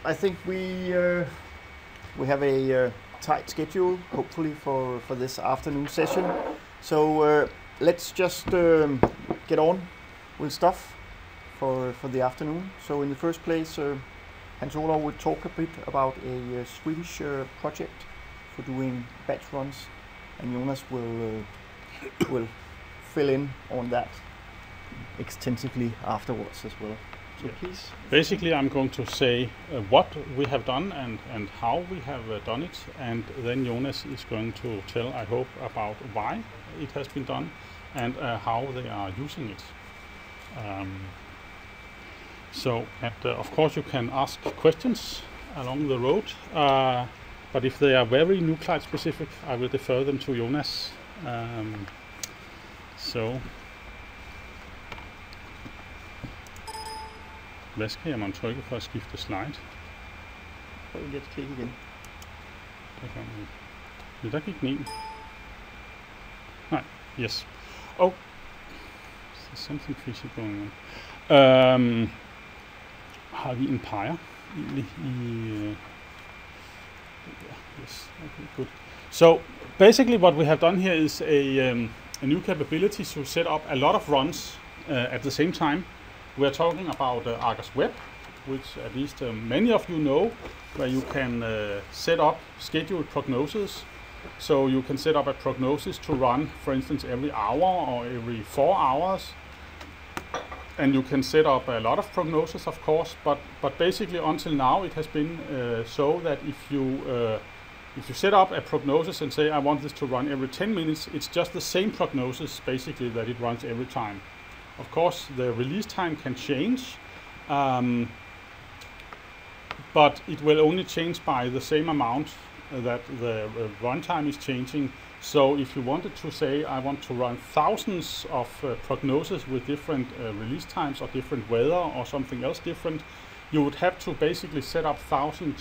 I think we have a tight schedule, hopefully for this afternoon session. So let's just get on with stuff for the afternoon. So in the first place, Hans Olav will talk a bit about a Swedish project for doing batch runs, and Jonas will fill in on that extensively afterwards as well. So please. Basically, I'm going to say what we have done and how we have done it, and then Jonas is going to tell, I hope, about why it has been done and how they are using it. Of course, you can ask questions along the road, but if they are very nuclide specific, I will defer them to Jonas. Hvad skal jeg måtte trykke for at skifte slide? Prøv lige at klikke igen. Der gik den ind. Nej, yes. Oh, there's something fishy going on. Har vi en peger egentlig i... Yes, okay, good. So basically what we have done here is a new capability to set up a lot of runs at the same time. We are talking about Argus Web, which at least many of you know, where you can set up scheduled prognosis. So you can set up a prognosis to run, for instance, every hour or every 4 hours. And you can set up a lot of prognosis, of course, but basically until now it has been so that if you set up a prognosis and say I want this to run every 10 minutes, it's just the same prognosis basically that it runs every time. Of course, the release time can change, but it will only change by the same amount that the runtime is changing. So if you wanted to say, I want to run thousands of prognoses with different release times or different weather or something else different, you would have to basically set up 1,000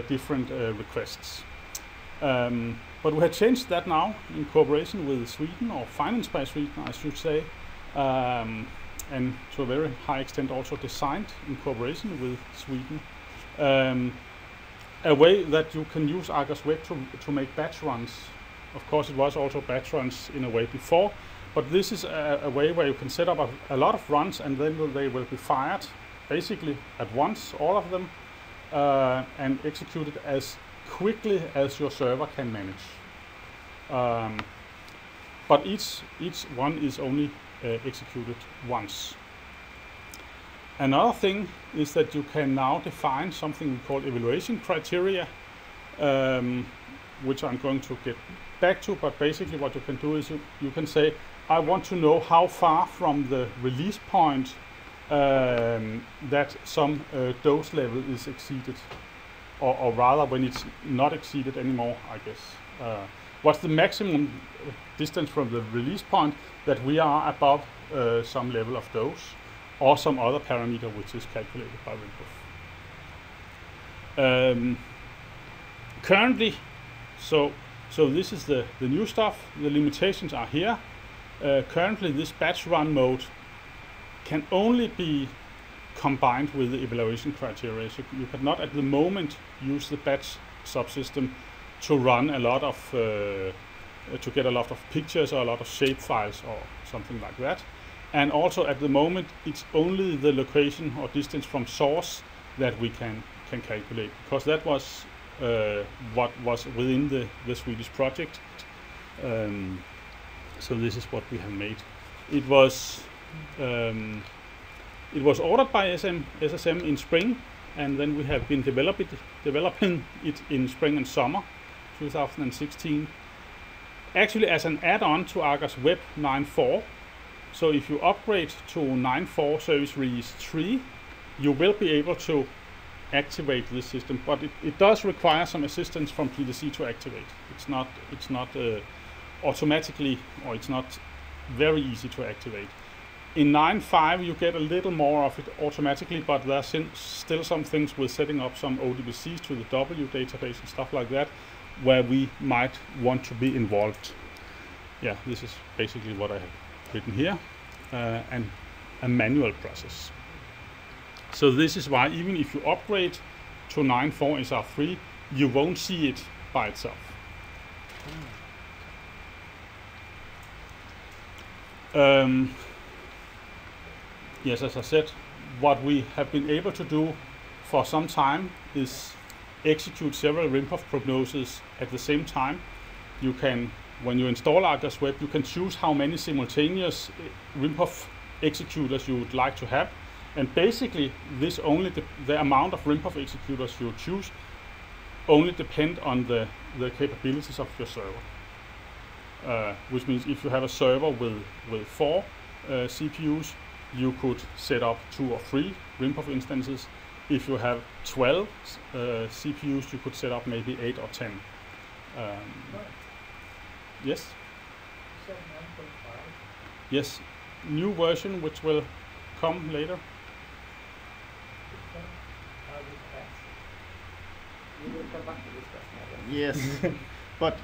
different requests. But we have changed that now in cooperation with Sweden, or financed by Sweden, I should say. And to a very high extent also designed in cooperation with Sweden, a way that you can use Argus Web to make batch runs. Of course, it was also batch runs in a way before, but this is a way where you can set up a lot of runs and then they will be fired basically at once, all of them, and executed as quickly as your server can manage. But each one is only executed once. Another thing is that you can now define something we call evaluation criteria, which I'm going to get back to, but basically what you can do is you can say, I want to know how far from the release point that some dose level is exceeded, or rather when it's not exceeded anymore, I guess. What's the maximum distance from the release point that we are above some level of dose or some other parameter which is calculated by WinProof. Currently, so this is the new stuff. The limitations are here. Currently, this batch run mode can only be combined with the evaluation criteria. So you cannot at the moment use the batch subsystem to run a lot of to get a lot of pictures or a lot of shape files or something like that. And also at the moment it's only the location or distance from source that we can calculate, because that was what was within the Swedish project. So this is what we have made. It was ordered by SSM in spring, and then we have been developing it in spring and summer 2016, actually as an add-on to Argus Web 9.4. So if you upgrade to 9.4 Service Release 3, you will be able to activate this system, but it does require some assistance from PDC to activate. It's not automatically, or it's not very easy to activate. In 9.5 you get a little more of it automatically, but there's still some things with setting up some ODBCs to the W database and stuff like that, where we might want to be involved. Yeah, this is basically what I have written here, and a manual process. So this is why even if you upgrade to 9.4 SR3, you won't see it by itself. Yes, as I said, what we have been able to do for some time is execute several RIMPOF prognoses at the same time. You can, when you install Argus Web, you can choose how many simultaneous RIMPOF executors you would like to have. And basically, this only the amount of RIMPOF executors you choose only depend on the capabilities of your server. Which means if you have a server with 4 CPUs, you could set up 2 or 3 RIMPOF instances. If you have 12 CPUs, you could set up maybe 8 or 10. Yes? Yes, new version which will come later. Yes, but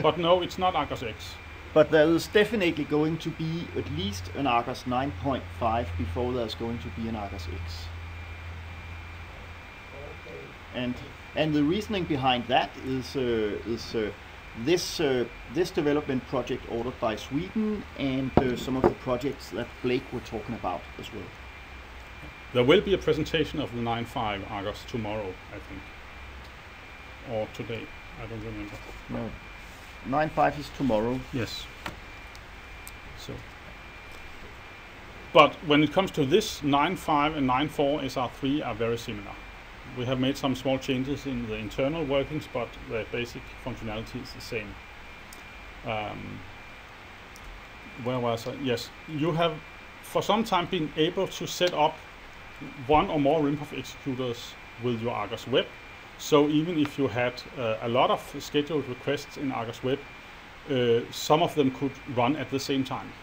But no, it's not Argus X. but there is definitely going to be at least an Argus 9.5 before there's going to be an Argus X. And the reasoning behind that is this development project ordered by Sweden and some of the projects that Blake were talking about as well. There will be a presentation of the 9.5 Argus tomorrow, I think. Or today, I don't remember. No, 9.5 is tomorrow. Yes. So, but when it comes to this, 9.5 and 9.4 SR3 are very similar. We have made some small changes in the internal workings, but the basic functionality is the same. Where was I? Yes, you have for some time been able to set up one or more RIMPOF executors with your Argus Web. So even if you had a lot of scheduled requests in Argus Web, some of them could run at the same time.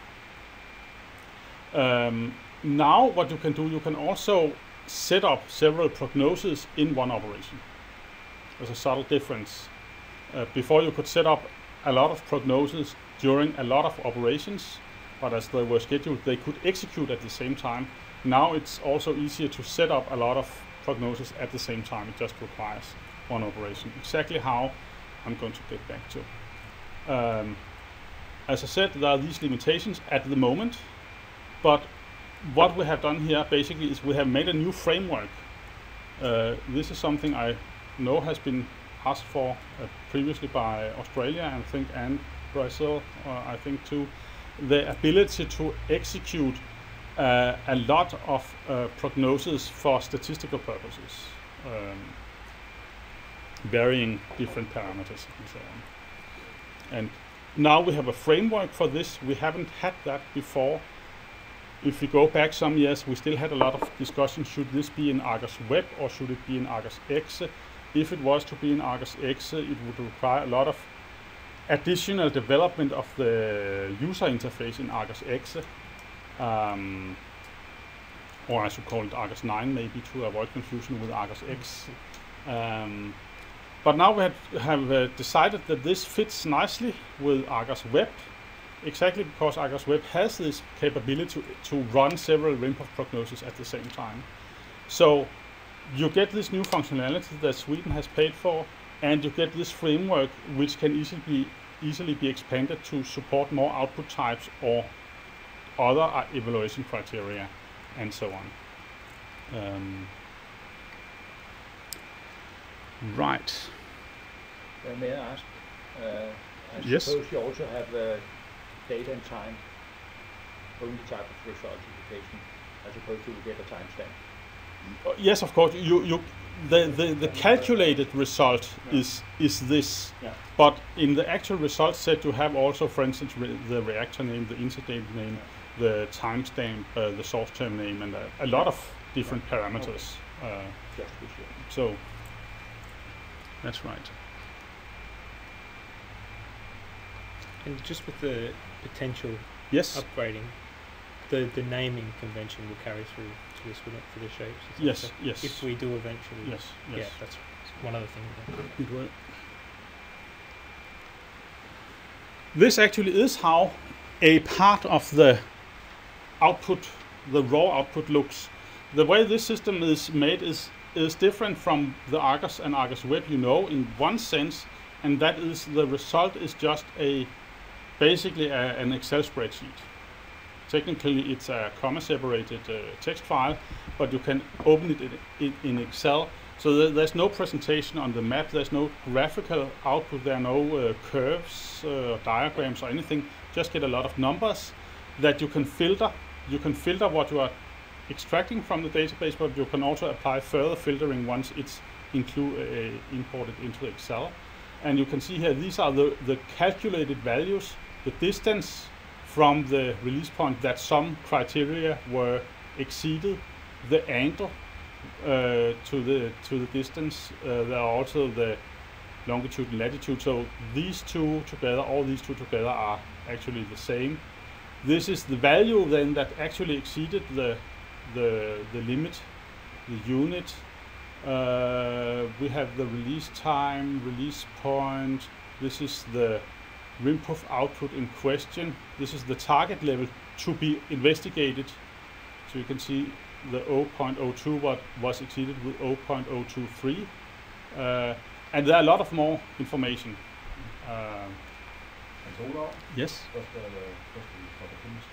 Now what you can do, you can also set up several prognoses in one operation. There's a subtle difference. Before you could set up a lot of prognoses during a lot of operations, but as they were scheduled, they could execute at the same time. Now it's also easier to set up a lot of prognosis at the same time. It just requires one operation. Exactly how, I'm going to get back to. As I said, there are these limitations at the moment, but what we have done here basically is we have made a new framework. This is something I know has been asked for previously by Australia, I think, and Brazil, I think too. The ability to execute a lot of prognosis for statistical purposes, varying different parameters and so on. And now we have a framework for this. We haven't had that before. If we go back some years, we still had a lot of discussion, should this be in Argus Web or should it be in Argus X? If it was to be in Argus X, it would require a lot of additional development of the user interface in Argus X. Or I should call it Argus 9 maybe to avoid confusion with Argus X. But now we have decided that this fits nicely with Argus Web, exactly because Argus Web has this capability to run several RIMPOF prognoses at the same time. So you get this new functionality that Sweden has paid for, and you get this framework which can easily be expanded to support more output types or other evaluation criteria and so on. Right. May I ask? I Yes. suppose you also have date and time, only type of result indication. I suppose you will get a timestamp. Yes, of course. The calculated result is this, Yeah. but in the actual result set you have also, for instance, the reactor name, the interdate name, the timestamp, the source term name, and a lot of different parameters. Just to be sure. So that's right. And just with the potential Yes. upgrading, the naming convention will carry through to this, wouldn't it, for the shapes? Is that Yes. so? Yes. If we do eventually. Yes. Yeah, Yes. that's one other thing. It will. This actually is how a part of the output, the raw output, looks. the way this system is made is different from the Argus and Argus Web, you know, in one sense, and that is the result is just basically an Excel spreadsheet. Technically, it's a comma-separated text file, but you can open it in Excel. So there's no presentation on the map. There's no graphical output. There are no curves, diagrams, or anything. Just get a lot of numbers that you can filter. You can filter what you are extracting from the database, but you can also apply further filtering once it's imported into Excel. And you can see here, these are the calculated values, the distance from the release point that some criteria were exceeded, the angle to the distance. There are also the longitude and latitude. So these two together, all these two together, are actually the same. This is the value then that actually exceeded the limit, the unit. We have the release time, release point. This is the RIMPROF output in question. This is the target level to be investigated. So you can see the 0.02 what was exceeded with 0.023. And there are a lot of more information. And Olav, Yes? just question for the chemist.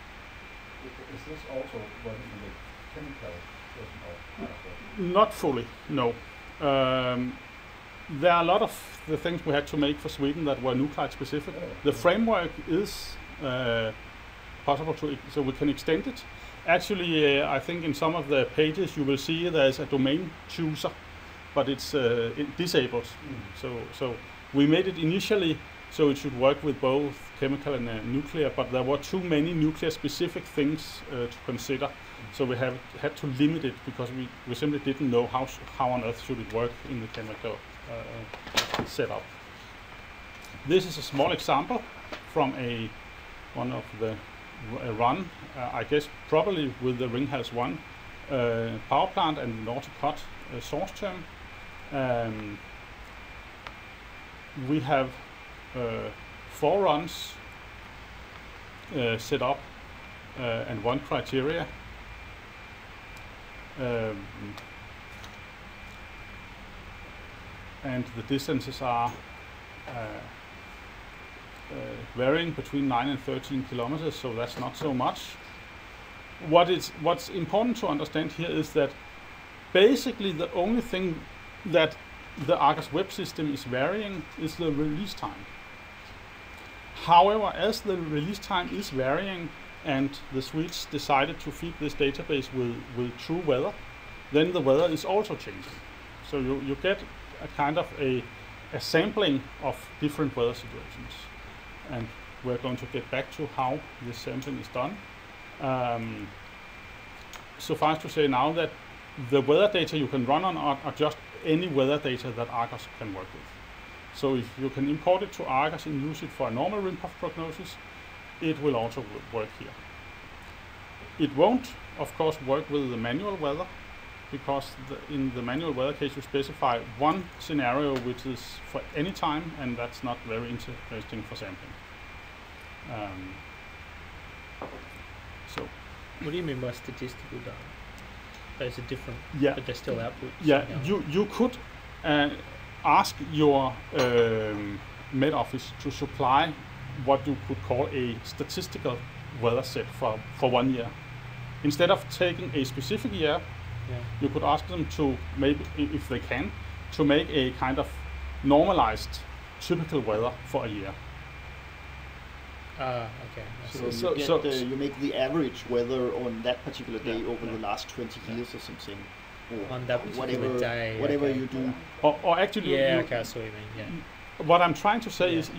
Is this also running in the chemical version of Argus Web? Not fully, no. There are a lot of the things we had to make for Sweden that were nuclide specific. The framework is possible to, so we can extend it. Actually, I think in some of the pages you will see there's a domain chooser, but it's disabled. So we made it initially so it should work with both chemical and nuclear, but there were too many nuclear specific things to consider. So we had to limit it because we simply didn't know how on earth should it work in the chemical setup. This is a small example from one of the run, I guess probably with the Ringhals 1 power plant and the Nordic source term. We have 4 runs set up and 1 criteria. And the distances are varying between 9 and 13 kilometers, so that's not so much. What's important to understand here is that basically the only thing that the Argus Web system is varying is the release time. However, as the release time is varying and the Swedes decided to feed this database with true weather, then the weather is also changing. So you get a kind of a sampling of different weather situations. And we're going to get back to how this sampling is done. Suffice to say now that the weather data you can run on are just any weather data that Argus can work with. So if you can import it to Argus and use it for a normal RIMPROF prognosis, it will also work here. It won't, of course, work with the manual weather, because in the manual weather case you specify one scenario which is for any time, and that's not very interesting for sampling. So, What do you mean by statistical data? Those are different, yeah, but they're still outputs. yeah, you could ask your Met Office to supply what you could call a statistical weather set for 1 year. Instead of taking a specific year, you could ask them to, maybe if they can, to make a kind of normalized typical weather for a year. Okay. I So see. you make the average weather on that particular day Yeah. over the last 20 years or something, or On that particular day. whatever okay. you do. Or actually, Yeah, okay, I see what you mean. Yeah. what I'm trying to say Yeah. is,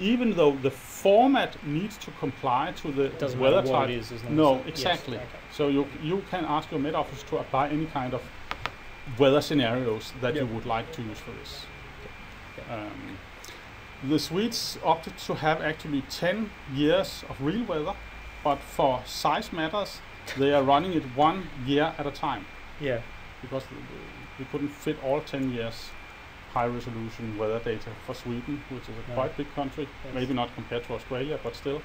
even though the format needs to comply to the It doesn't weather matter what type, it is as long no, as exactly. Yes, okay. So you can ask your Met Office to apply any kind of weather scenarios that you Yep. would like to use for this. Okay. The Swedes opted to have actually 10 years of real weather, but for size matters, they are running it 1 year at a time, Yeah. because we couldn't fit all 10 years high resolution weather data for Sweden, which is a No. quite big country, Yes. maybe not compared to Australia, but still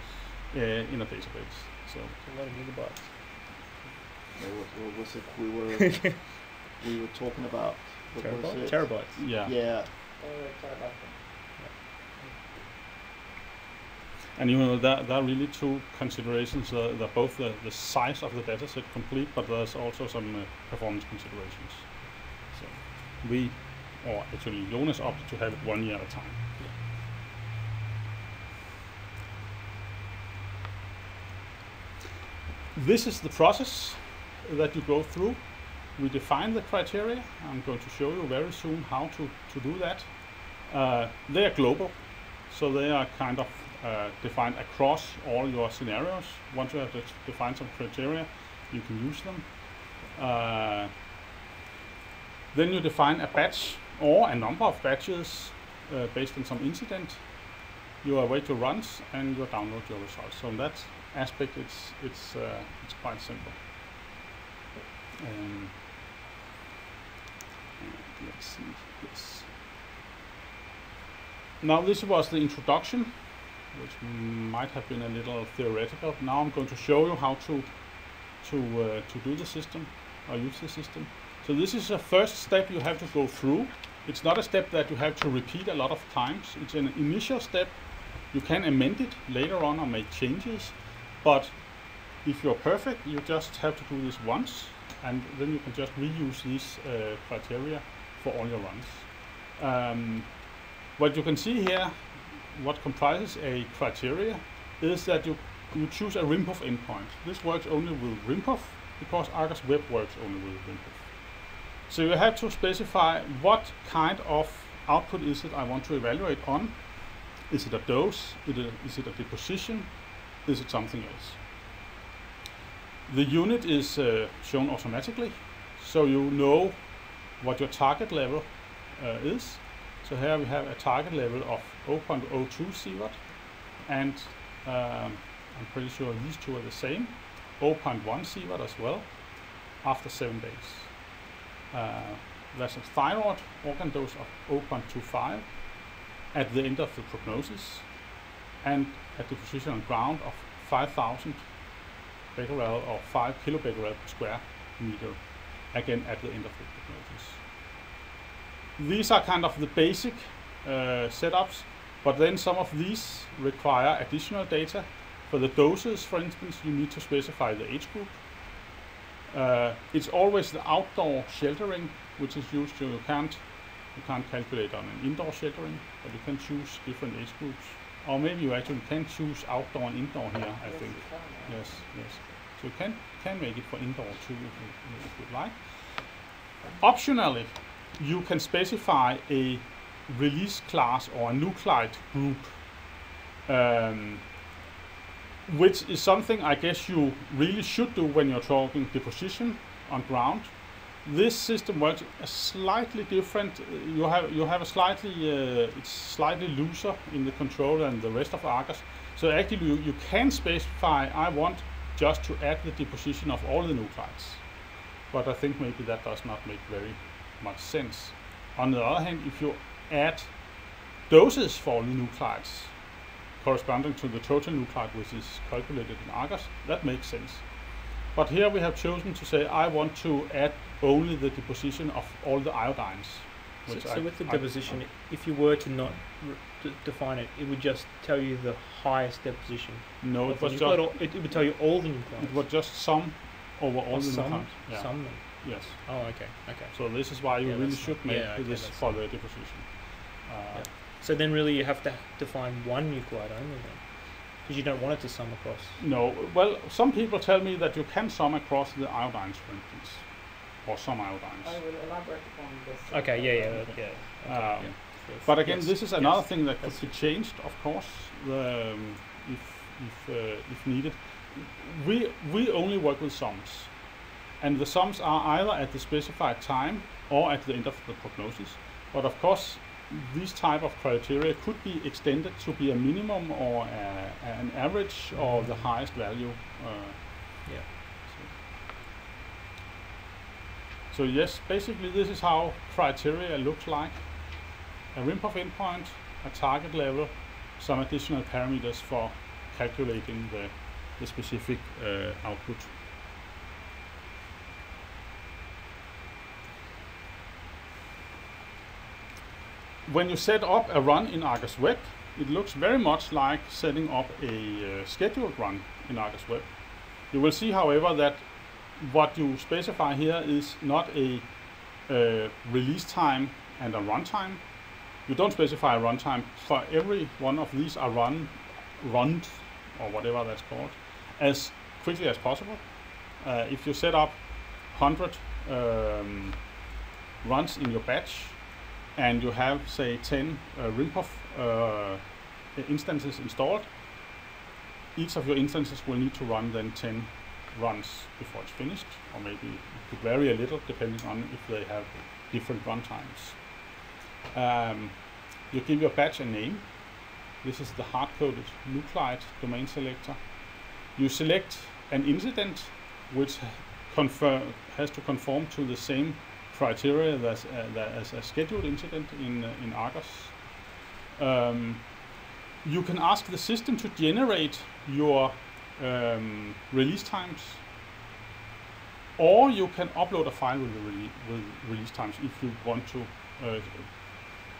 in a database. So It's a lot of gigabytes. What was it? We were talking about. What was it? Terabytes. Yeah. Yeah. And you know there are really two considerations. That both the size of the dataset complete, but there's also some performance considerations. So we, or actually Jonas, opted to have it 1 year at a time. This is the process that you go through. We define the criteria. I'm going to show you very soon how to do that. They are global, so they are kind of defined across all your scenarios. Once you have defined some criteria, you can use them. Then you define a batch or a number of batches based on some incident. You await your runs and you download your results. So in that aspect, it's quite simple. Let's see this. Now this was the introduction, which might have been a little theoretical. Now I'm going to show you how to do the system or use the system. So this is a first step you have to go through. It's not a step that you have to repeat a lot of times. It's an initial step. You can amend it later on or make changes, but if you're perfect, you just have to do this once, and then you can just reuse these criteria for all your runs. What you can see here, what comprises a criteria, is that you choose a RIMPOF endpoint. This works only with RIMPOF because Argus Web works only with RIMPOF. So you have to specify what kind of output is it I want to evaluate on. Is it a dose? Is it a deposition? Is it something else? The unit is shown automatically, so you know what your target level is. So here we have a target level of 0.02 CWatt, and I'm pretty sure these two are the same, 0.1 CWatt as well, after 7 days. There's a thyroid organ dose of 0.25 at the end of the prognosis, and a deposition on ground of 5,000 becquerel or 5 kilobecquerel per square meter, again at the end of the prognosis. These are kind of the basic setups, but then some of these require additional data. For the doses, for instance, you need to specify the age group. It's always the outdoor sheltering which is used. You can't calculate on an indoor sheltering, but you can choose different age groups. Or maybe you actually can choose outdoor and indoor here, I think. Yes. So you can make it for indoor too if you'd like. Optionally, you can specify a release class or a nuclide group, which is something I guess you really should do when you're talking deposition on ground. This system works slightly different. You have a slightly it's slightly looser in the controller than the rest of Argus. So actually you can specify I want just to add the deposition of all the nuclides, but I think maybe that does not make very much sense. On the other hand, if you add doses for all the nuclides corresponding to the total nuclide which is calculated in Argus, that makes sense. But here we have chosen to say I want to add only the deposition of all the iodines. So with the deposition, if you were to not define it, it would just tell you the highest deposition. No, it was just it would tell you all the nuclides. It was just sum over all the sum? nuclides. Yeah. Sum? Yes. Oh, okay. So this is why you really that's should make this that's for the deposition. Yeah. So then really you have to define one nuclide only then, because you don't want it to sum across. No, well, some people tell me that you can sum across the iodines, for instance, or some iodines. I will elaborate upon this. Okay, yeah. Okay, yeah. But again, Yes, this is another yes. thing that could be changed, of course, if needed. We only work with sums, and the sums are either at the specified time or at the end of the prognosis. But of course, these type of criteria could be extended to be a minimum or an average or the highest value. So yes, basically this is how criteria looks like. A RIMPOF endpoint, a target level, some additional parameters for calculating the specific output. when you set up a run in Argus Web, it looks very much like setting up a scheduled run in Argus Web. You will see, however, that what you specify here is not a release time and a runtime. You don't specify a runtime. For every one of these are run, or whatever that's called, as quickly as possible. If you set up 100 runs in your batch, and you have, say, 10 Rimpov instances installed, each of your instances will need to run then 10 runs before it's finished, or maybe it could vary a little depending on if they have different run times. You give your batch a name. This is the hard-coded nuclide domain selector. You select an incident which has to conform to the same criteria as a scheduled incident in Argus. You can ask the system to generate your release times, or you can upload a file with the release times if you want to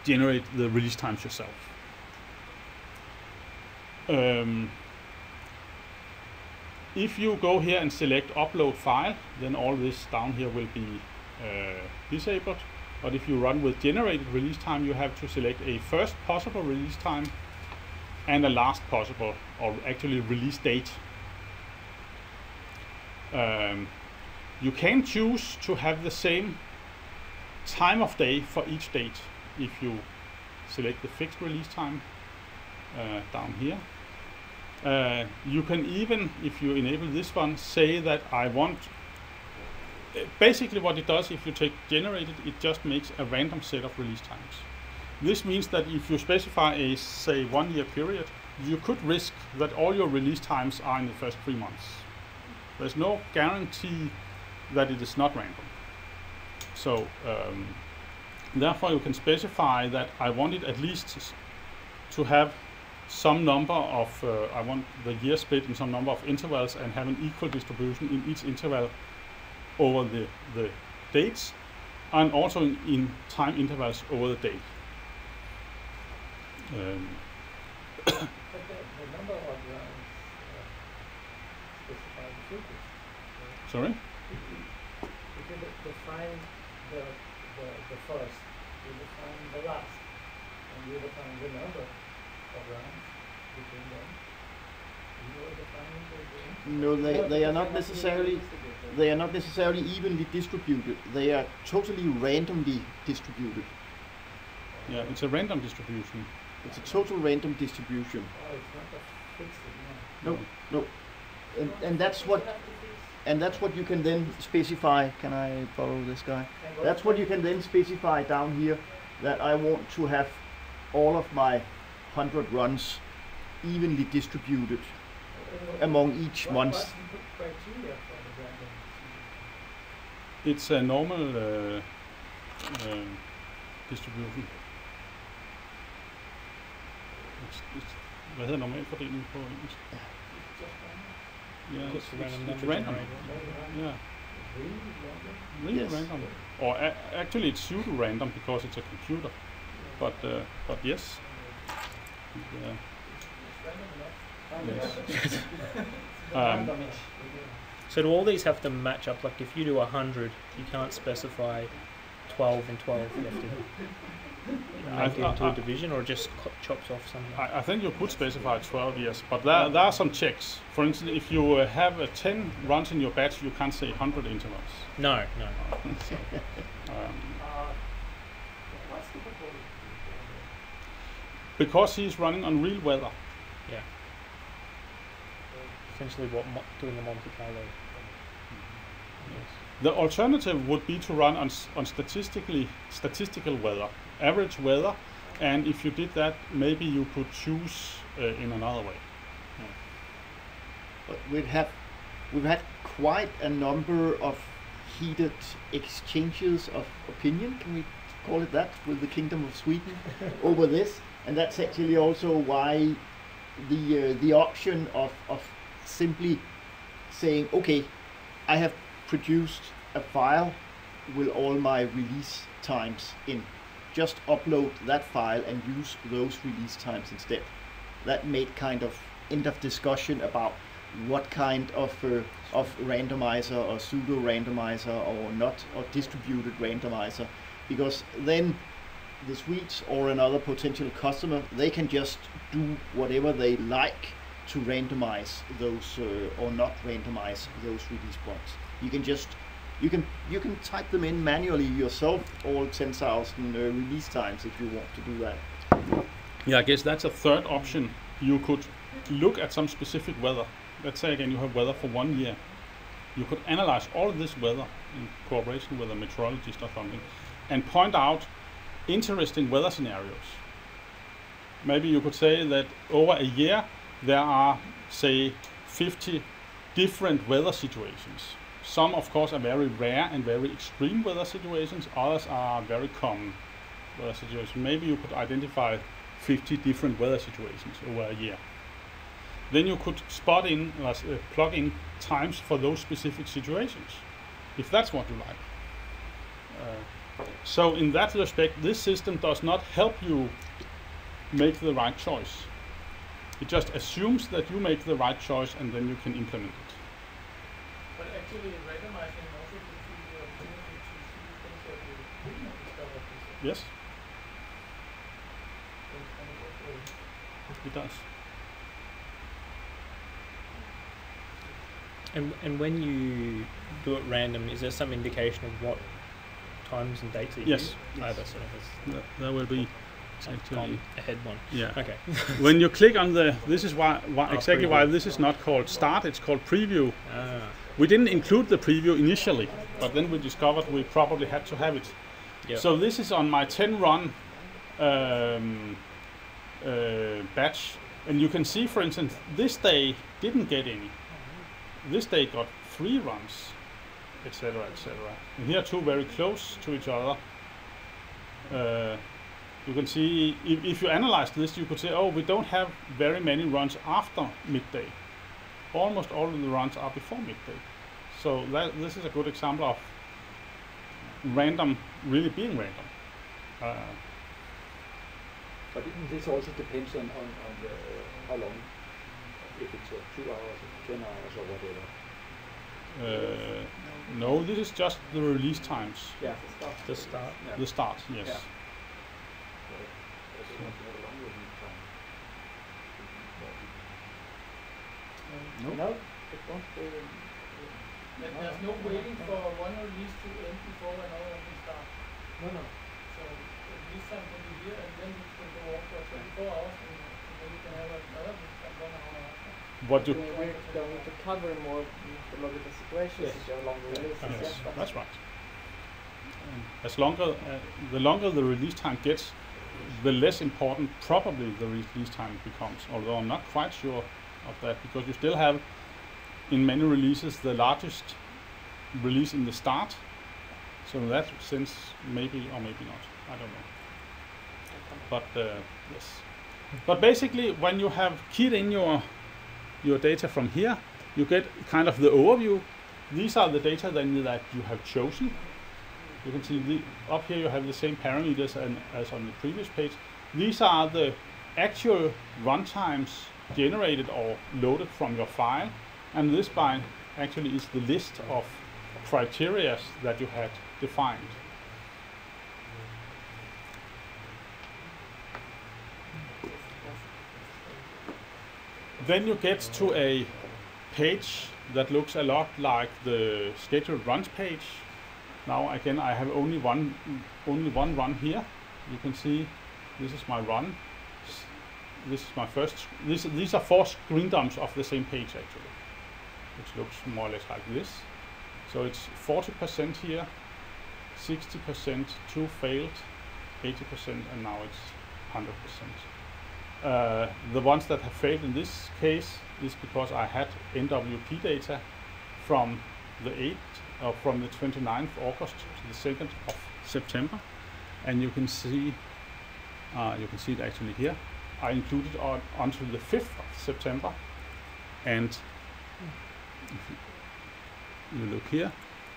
generate the release times yourself. If you go here and select upload file, then all this down here will be disabled. But if you run with generated release time, you have to select a first possible release time and a last possible, or actually release date. You can choose to have the same time of day for each date if you select the fixed release time down here. You can even, if you enable this one, say that I want. Basically what it does, if you take generated, it just makes a random set of release times. This means that if you specify a, say, 1 year period, you could risk that all your release times are in the first 3 months. There's no guarantee that it is not random. So therefore you can specify that I want it at least to have some number of, I want the year split in some number of intervals and have an equal distribution in each interval over the dates, and also in time intervals over the day. But the number of runs specify the filters. Sorry? If you define the first, you define the last, and you define the number of runs between them. You are defining No, they are not necessarily. They are not necessarily evenly distributed. They are totally randomly distributed. Yeah, it's a random distribution. It's a total random distribution. Oh, it's not a fixed No, no, and that's what. And that's what you can then specify. Can I borrow this guy? That's what you can then specify down here, that I want to have all of my 100 runs evenly distributed among each month. What's the criteria for the random distribution? It's a normal distribution. Hvad hedder normalfordeling på engelsk? Yeah, Just it's random. Yeah, really Yes. random. Or actually, it's pseudo-random because it's a computer. But yes. Yeah. Yes. So do all these have to match up? Like if you do 100, you can't specify 12 and 12 left in make it into a division, or just chops off something? I think you could specify 12 years, but there are some checks. For instance, if you have 10 runs in your batch, you can't say 100 intervals. No. So, What's the proposal? because he's running on real weather. Yeah. Essentially, doing a Monte Carlo. The alternative would be to run on statistical weather, average weather, and if you did that, maybe you could choose in another way. But we've had quite a number of heated exchanges of opinion, can we call it that, with the Kingdom of Sweden over this, and that's actually also why the option of simply saying, okay, I have produced a file with all my release times in, just upload that file and use those release times instead. That made kind of end of discussion about what kind of randomizer or pseudo randomizer or not or distributed randomizer, because then the Swedes or another potential customer, they can just do whatever they like to randomize those or not randomize those release points. You can type them in manually yourself, all 10,000 release times if you want to do that. Yeah, I guess that's a third option. You could look at some specific weather. Let's say again you have weather for 1 year. You could analyze all of this weather in cooperation with a meteorologist or something and point out interesting weather scenarios. Maybe you could say that over a year there are, say, 50 different weather situations. Some, of course, are very rare and very extreme weather situations. Others are very common weather situations. Maybe you could identify 50 different weather situations over a year. Then you could plug in times for those specific situations, if that's what you like. So in that respect, this system does not help you make the right choice. It just assumes that you make the right choice and then you can implement it. But actually, randomizing also gives you the opportunity to see things that you didn't have discovered before. Yes, it does. And when you do it random, is there some indication of what times and dates you Yes. use? Yes. That's sort of That will be gone actually. ahead one. Yeah. Okay. When you click on this is why exactly preview. why this is not called start, it's called preview. Ah, We didn't include the preview initially, but then we discovered we probably had to have it. yep. So this is on my 10 run batch, and you can see, for instance, this day didn't get any. This day got 3 runs, etc., etc. And here are 2 very close to each other. You can see, if you analyze this, you could say, oh, we don't have very many runs after midday. Almost all of the runs are before midday. So this is a good example of random really being random. But this also depends on the, how long, if it's 2 hours, 10 hours or whatever. No, this is just the release times. Yeah. The start. Yeah. The start, yes. Yeah. No. It won't be. There's no waiting for one release to end before another one can start. No. So release time can be here, and then it can go on for 24 hours, and then you can have another release time 1 hour after. What you We're going to cover more meteorological situations Yes. if you have longer releases. yes, Yeah, that's right. The longer the release time gets, the less important probably the release time becomes. Although I'm not quite sure of that, because you still have in many releases the largest release in the start. So in that sense, maybe or maybe not. I don't know. But yes. But basically, when you have keyed in your data from here, you get kind of the overview. These are the data then that you have chosen. You can see up here you have the same parameters as on the previous page. These are the actual runtimes generated or loaded from your file, and this by actually is the list of criteria that you had defined. Then you get to a page that looks a lot like the scheduled runs page. Now again, I have only one run here. You can see this is my run. This is my first. These are 4 screen dumps of the same page actually, which looks more or less like this. So it's 40% here, 60%, 2 failed, 80%, and now it's 100%. The ones that have failed in this case is because I had NWP data from the 29th August to the 2nd of September, and you can see it actually here. I included on until the 5th of September, and if you look here,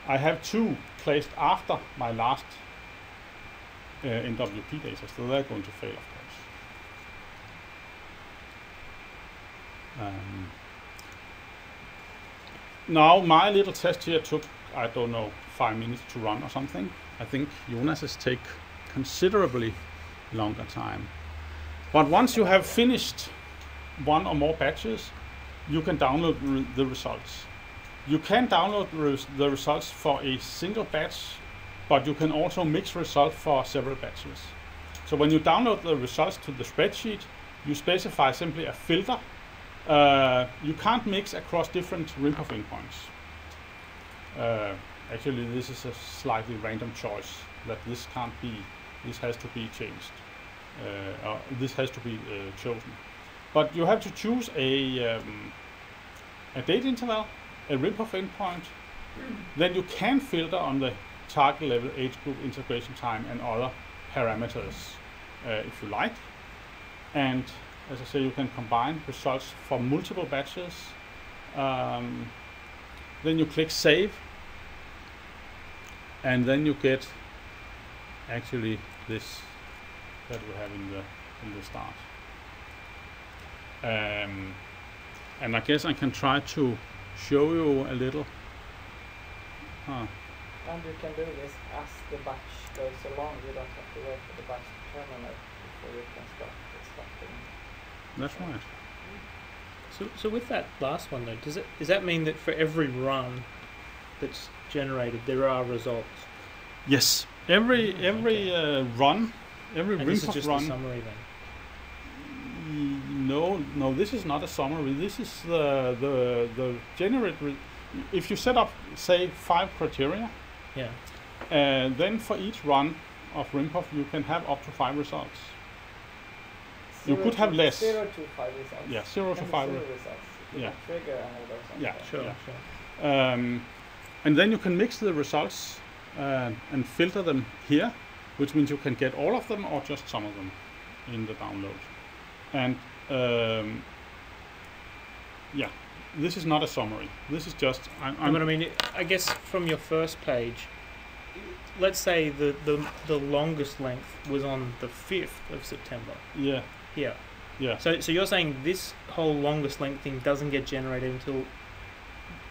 I have 2 placed after my last NWP data, so they're going to fail, of course. Now, my little test here took, I don't know, 5 minutes to run or something. I think Jonas's take considerably longer time. But once you have finished one or more batches, you can download the results. You can download the results for a single batch, but you can also mix results for several batches. So when you download the results to the spreadsheet, you specify simply a filter. You can't mix across different RIMPOF endpoints. Actually, this is a slightly random choice that this can't be. This has to be changed. This has to be chosen. But you have to choose a date interval, a RIMPOF endpoint. Then you can filter on the target level, age group, integration time, and other parameters if you like. And as I say, you can combine results for multiple batches. Then you click save, and then you get actually this that we have in the start. And I guess I can try to show you a little. And you can do this as the batch goes along. You don't have to wait for the batch to terminate before you can start extracting. That's right. So with that last one though, does that mean that for every run that's generated, there are results? Yes. Every run, every And this is RIMPOF just run. a summary then? No, this is not a summary. This is the generate. If you set up, say, 5 criteria, Yeah. then for each run of RIMPOF, you can have up to 5 results. You could have less. 0 to 5 results. Yeah, 0 to 5 results. If you yeah. can trigger any of those. Yeah, Sure, yeah. sure. And then you can mix the results and filter them here, which means you can get all of them or just some of them in the download. And yeah, this is not a summary. This is just. But I mean, I guess from your first page, let's say the longest length was on the 5th of September. Yeah. Here. Yeah. So you're saying this whole longest length thing doesn't get generated until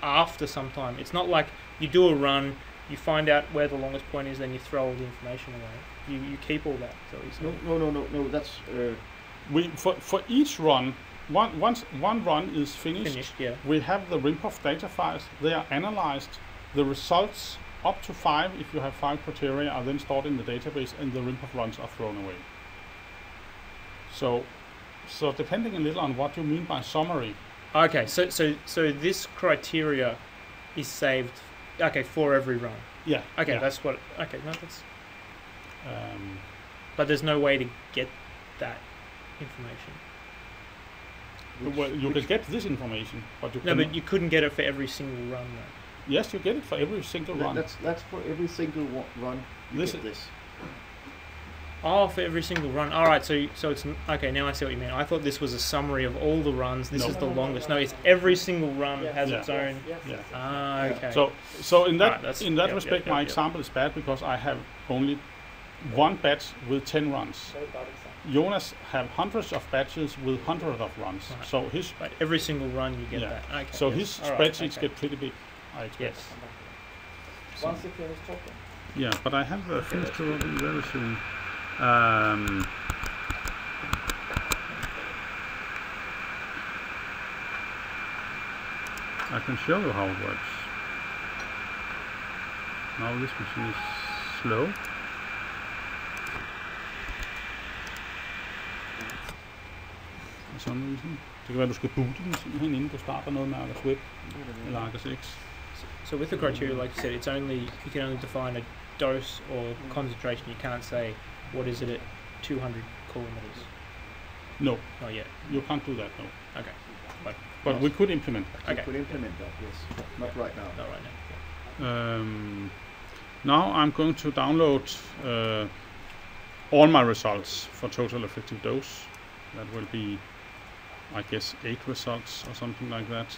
after some time. It's not like you do a run, you find out where the longest point is, then you throw all the information away. You keep all that. So No. That's For each run, once one run is finished. Yeah. we have the RIMPOF data files. They are analyzed. The results up to 5, if you have 5 criteria, are then stored in the database, and the RIMPOF runs are thrown away. So depending a little on what you mean by summary. Okay. So this criteria is saved. Okay, for every run. Yeah. Okay, yeah. that's what. Okay, no, that's. Um, But there's no way to get that information. well, you can get this information, but you No, can. but you couldn't get it for every single run, though. Yes, you get it for every single run. that's for every single run. You This get is- this. Oh, for every single run. All right, so it's okay. Now I see what you mean. I thought this was a summary of all the runs. This No. is the No. longest. No, it's every single run Yes, has Yeah. its own. Yes. Yeah. Ah, Yeah. okay. So in that Alright, that's- yep, respect, yep, my yep. example is bad because I have only one batch with 10 runs. Very bad example. Jonas have hundreds of batches with hundreds of runs. Right. So his Right, every single run you get Yeah. that. Okay. so yes. his All right, spreadsheets okay. get pretty big, I expect. Yes. Come back to that. So- Once you finish talking. Yeah, but I have finished talking very soon. I can show you how it works. Now this machine is slow. For some reason. Det kan være, du skal boote den simpelthen, inden du starter noget med Argus Web eller Argus X. So with the criteria, like you said, it's only you can only define a dose or concentration. You can't say what is it at 200 kilometers. No, Not yet. you can't do that, no. Okay. But we could implement that. You Okay. could implement that, yes, but not right now. Not right now. Now I'm going to download all my results for total effective dose. That will be, I guess, 8 results or something like that.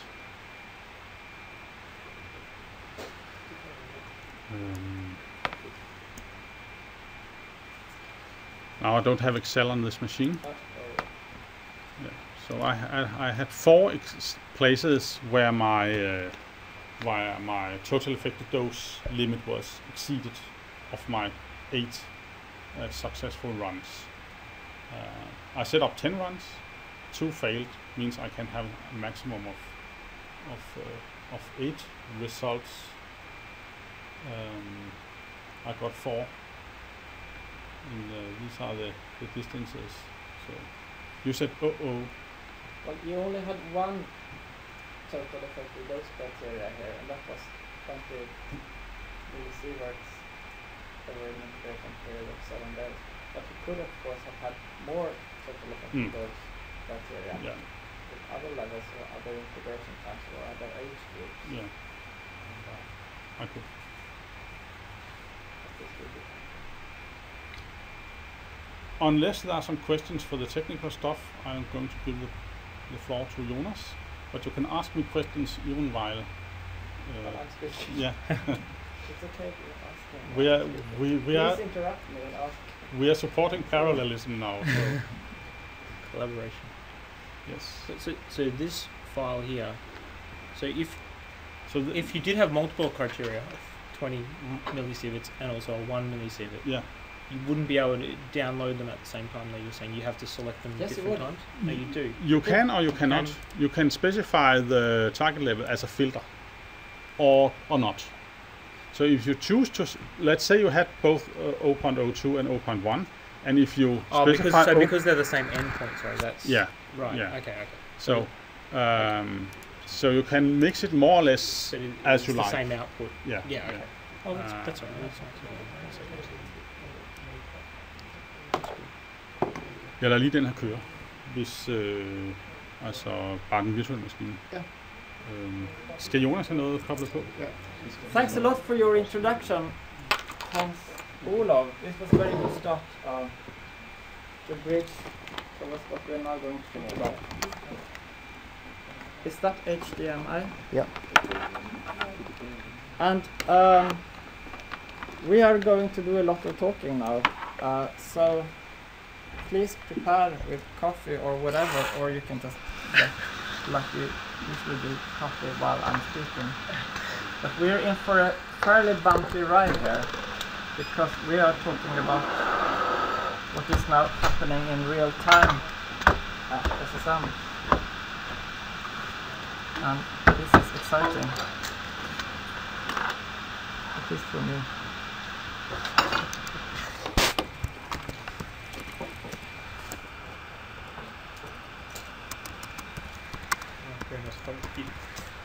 Now I don't have Excel on this machine. Oh, So I had 4 places where my total effective dose limit was exceeded of my 8 successful runs. I set up 10 runs, 2 failed, means I can have a maximum of 8 results. I got 4, and these are the distances. So you said well, you only had one total effective dose criteria here, and that was 20 millisieverts over an integration period of 7 days. But you could, of course, have had more total effective dose criteria yeah, with other levels or other integration times or other age groups. yeah, And, I could. but this would be Unless there are some questions for the technical stuff, I'm going to give the floor to Jonas. But you can ask me questions even while. well, that's good. Yeah, It's okay if you're asking. we are Please interrupt me and ask. we are supporting parallelism now. So Collaboration. yes. So this file here. So So if you did have multiple criteria of 20 millisieverts and also 1 millisievert, yeah, you wouldn't be able to download them at the same time. Though you're saying you have to select them Yes, you different would. times. No, you do. you can or you cannot. You can specify the target level as a filter, or not. So if you choose to, let's say you had both 0.02 and 0.1, and if you specify because they're the same endpoint. Sorry, that's yeah, right. yeah. Okay. so so you can mix it more or less So as it's you the like. same output. Yeah. Yeah. Okay. Oh, that's all right. That's all right. Jeg lader lige den her køre, hvis altså bare den virtuelle maskine. Ja. Skal Jonas have noget koblet på? Ja. Thanks a lot for your introduction, Hans Olav. This was a very good start. The bridge towards what we're now going to think about. Is that HDMI? Yeah. And we are going to do a lot of talking now. So please prepare with coffee or whatever, or you can just get, like you usually do, coffee while I'm speaking. But we're in for a fairly bumpy ride here, because we are talking about what is now happening in real time at SSM. And this is exciting, at least for me.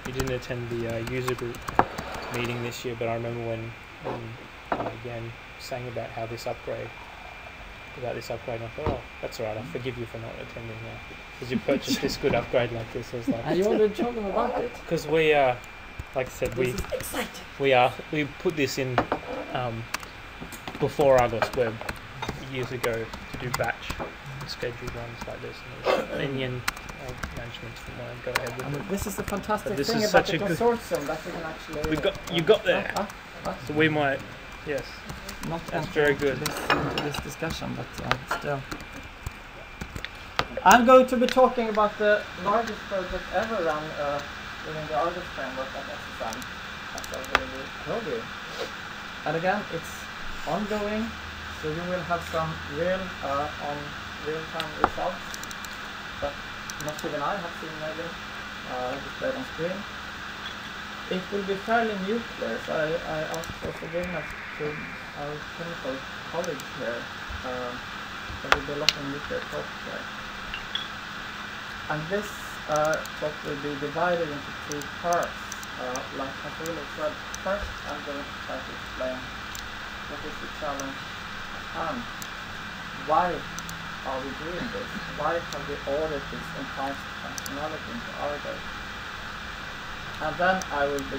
You didn't attend the user group meeting this year, but I remember when Jan sang about how this upgrade, and I thought, oh, that's alright, I forgive you for not attending now, because you purchased this good upgrade like this. I was like, And you already told them about it. because we like I said, This is exciting. we put this in before Argos Web years ago to do batch scheduled runs like this, and in the end, management didn't want to go ahead with I mean, this is the fantastic But this thing is about such the a good- consortium, that we can actually. You got there. Huh? So we might, yes. Not That's enter very good. into this discussion, but still. I'm going to be talking about the largest project ever run within the Argos framework at SSM, as I already told you. And again, it's ongoing, so you will have some real-time results that not even I have seen maybe displayed on screen. It will be fairly nuclear, so I asked for forgiveness to our chemical colleagues here. There will be a lot of nuclear talk here. And this talk will be divided into 2 parts. Like Hans-Olav said, first I'm going to try to explain what is the challenge and why are we doing this? Why have we ordered this enhanced functionality into Argos? And then I will be